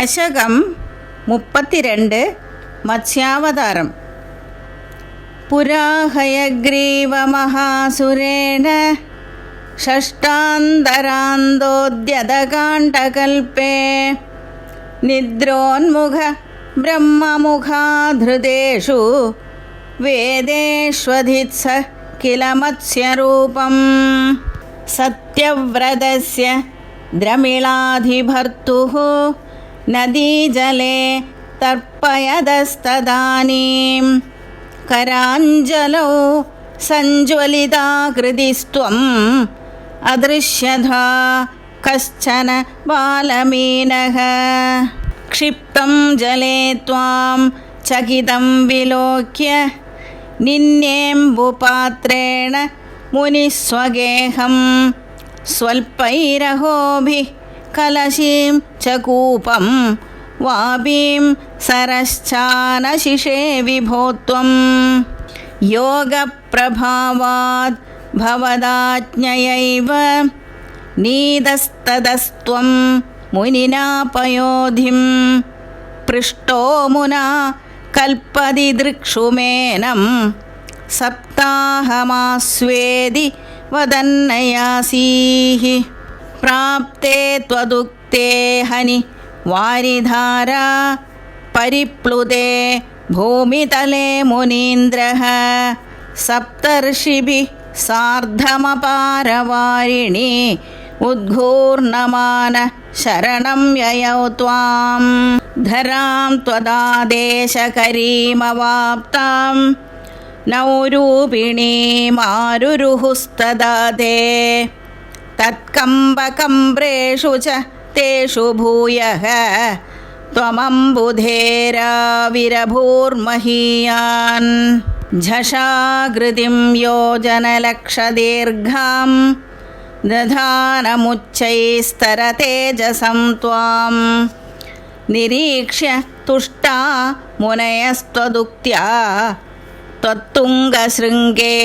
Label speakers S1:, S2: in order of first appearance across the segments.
S1: ദശകം 32 മത്സ്യാവതാരം. പുരാ ഹയഗ്രീവമഹാസുരേണ ഷഷ്ടാന്തരാന്തോദ്യതകാണ്ഡകൽപേ നിദ്രോന്മുഖ ബ്രഹ്മമുഖാധൃതേഷു വേദേഷ്വധിത്സ കില മത്സ്യരൂപം സത്യവ്രതസ്യ ദ്രമിളാധിഭർത്തുഃ നദീജലേ തർപ്പയതസ്തദാനീം കരാഞ്ജലൗ സഞ്ജ്വലിതാകൃതിസ്ത്വം അദൃശ്യഥാ കശ്ചന ബാലമീനഃ ക്ഷിപ്തം ജലേ ത്വാം ചകിതം വിലോക്യ നിന്യേംബുപാത്രേണ മുനിസ്വഗേഹം സ്വൽപൈരഹോഭിഃ കലശീം ച കൂപം വാപീം സരശ്ചാനശിഷേ വിഭോ ത്വം യോഗപ്രഭാവാദ് ഭവദാജ്ഞയൈവ നീതസ്തദസ്ത്വം മുനിനാ പയോധിം പൃഷ്ടോ മുനാ കൽപ്പതി ദൃക്ഷുമേനം സപ്താഹമാസ്വേദി വദന്നയാസീഃ പ്രാപ്തേ ത്വദുക്തേ ഹനി വാരിധാരാ പരിപ്ലുതേ ഭൂമിതലേ മുനീന്ദ്രഃ സപ്തർഷിഭിഃ സാർദ്ധമപാരവാരിണി ഉദ്ഘൂർണമാന ശരണം യയൗ ത്വാം ധരാം ത്വദാദേശകരീമവാപ്താം നൗരൂപിണീമാരുരുഹുസ്തദാതേ തത്കമ്പകമ്പ്രേഷു ച തേഷു ഭൂയഃ ത്വമംബുധേരാവിരഭൂർമഹീയാൻ ഝഷാകൃതിം യോജനലക്ഷദീർഘാം ദധാനമുಚ್ಚൈസ്തരതേജസം ത്വാം നിരീക്ഷ്യ തുഷ്ടാ മുനയസ്ത്വദുക്ത്യാ ത്വത്തുംഗശൃംഗേ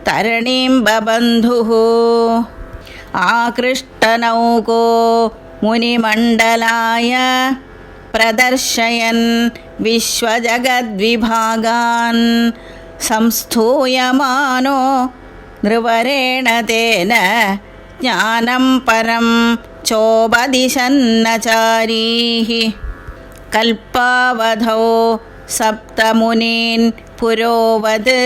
S1: തരണീം ബബന്ധുഃ ആകൃഷ്ടനൗകോ മുനിമണ്ഡലായ പ്രദർശയൻ വിശ്വജഗദ്വിഭാഗാൻ സംസ്ഥൂയമാനോ നൃവരേണ തേന ജ്ഞാനം പരം ചോപദിശന്നചാരീഃ കൽപ്പാവധൗ സപ്തമുനീൻ പുരോവത്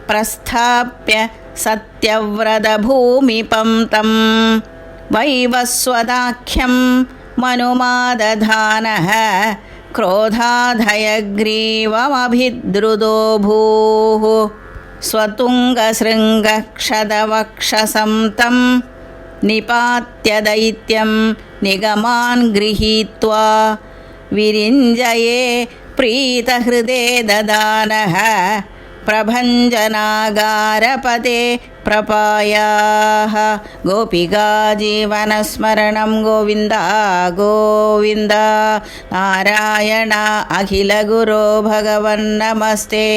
S1: പ്രസ്ഥാപ്യ സത്യവ്രതഭൂമിപം തം വൈവസ്വതാഖ്യം മനുമാദധാനഃ ക്രോധാധയഗ്രീവമഭിദ്രുതോ ഭൂഃ സ്വതുംഗശൃംഗക്ഷതവക്ഷസം തം നിപാത്യ ദൈത്യം നിഗമാൻ ഗൃഹീത്വാ വിരിഞ്ജയേ പ്രീതഹൃദേ ദദാനഃ പ്രഭഞ്ജനാകാരപദേ പ്രപായാഃ ഗോപികാ ജീവനസ്മരണം ഗോവിന്ദ ഗോവിന്ദ നാരായണ അഖില ഗുരോ ഭഗവൻ നമസ്തേ.